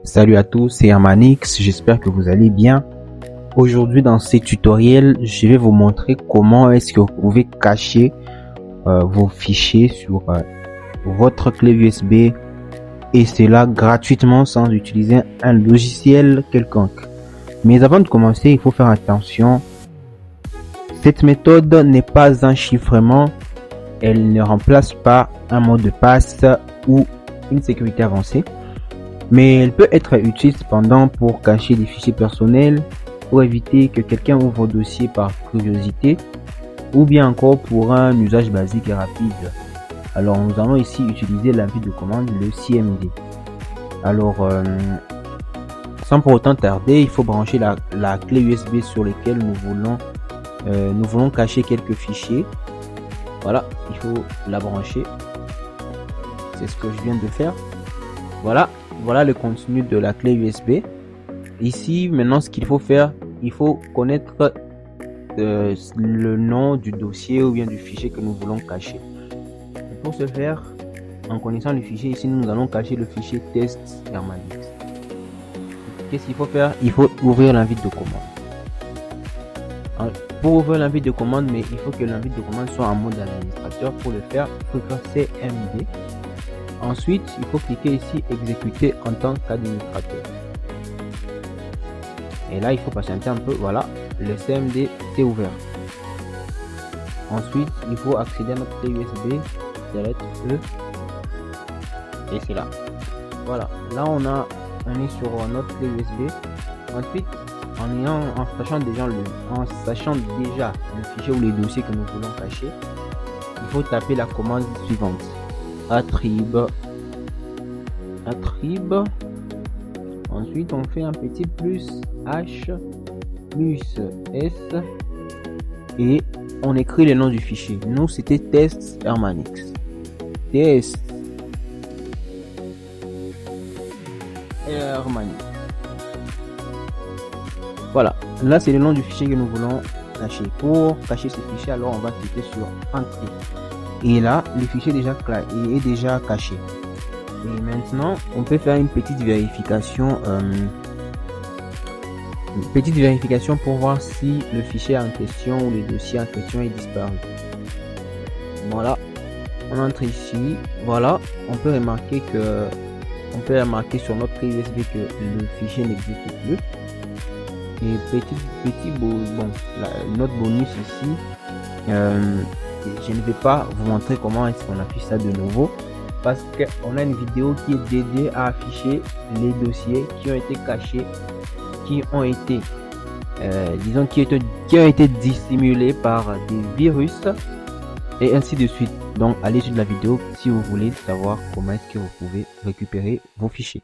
Salut à tous, c'est Hermanix, j'espère que vous allez bien. Aujourd'hui dans ce tutoriel, je vais vous montrer comment est-ce que vous pouvez cacher vos fichiers sur votre clé USB et cela gratuitement sans utiliser un logiciel quelconque. Mais avant de commencer, il faut faire attention. Cette méthode n'est pas un chiffrement, elle ne remplace pas un mot de passe ou une sécurité avancée. Mais elle peut être utile cependant pour cacher des fichiers personnels, pour éviter que quelqu'un ouvre vos dossiers par curiosité, ou bien encore pour un usage basique et rapide. Alors nous allons ici utiliser l'invite de commande, le CMD. Alors sans pour autant tarder, il faut brancher la clé USB sur laquelle nous voulons cacher quelques fichiers. Voilà, il faut la brancher. C'est ce que je viens de faire. Voilà le contenu de la clé USB. Ici, maintenant, ce qu'il faut faire, il faut connaître le nom du dossier ou bien du fichier que nous voulons cacher. Et pour ce faire, en connaissant le fichier, ici, nous allons cacher le fichier test Hermanix. Qu'est-ce qu'il faut faire? Il faut ouvrir l'invite de commande. Alors, pour ouvrir l'invite de commande, mais il faut que l'invite de commande soit en mode administrateur. Pour le faire, il faut faire CMD. Ensuite, il faut cliquer ici exécuter en tant qu'administrateur. Et là, il faut patienter un peu. Voilà, le CMD s'est ouvert. Ensuite, il faut accéder à notre clé USB, la lettre E. Et c'est là. Voilà, là on est sur notre clé USB. Ensuite, en sachant déjà le fichier ou les dossiers que nous voulons cacher, il faut taper la commande suivante. Attrib. Ensuite on fait un petit plus H plus S et on écrit le nom du fichier. Nous c'était test Hermanix. Test Hermanix. Voilà, là c'est le nom du fichier que nous voulons cacher. Pour cacher ce fichier, alors on va cliquer sur Entrée. Et là, le fichier est déjà caché. Et maintenant, on peut faire une petite vérification pour voir si le fichier en question ou le dossier en question est disparu. Voilà, on entre ici. Voilà, on peut remarquer sur notre clé USB que le fichier n'existe plus. Et notre bonus ici. Je ne vais pas vous montrer comment est-ce qu'on affiche ça de nouveau parce qu'on a une vidéo qui est dédiée à afficher les dossiers qui ont été cachés, qui ont été dissimulés par des virus et ainsi de suite. Donc allez sur la vidéo si vous voulez savoir comment est-ce que vous pouvez récupérer vos fichiers.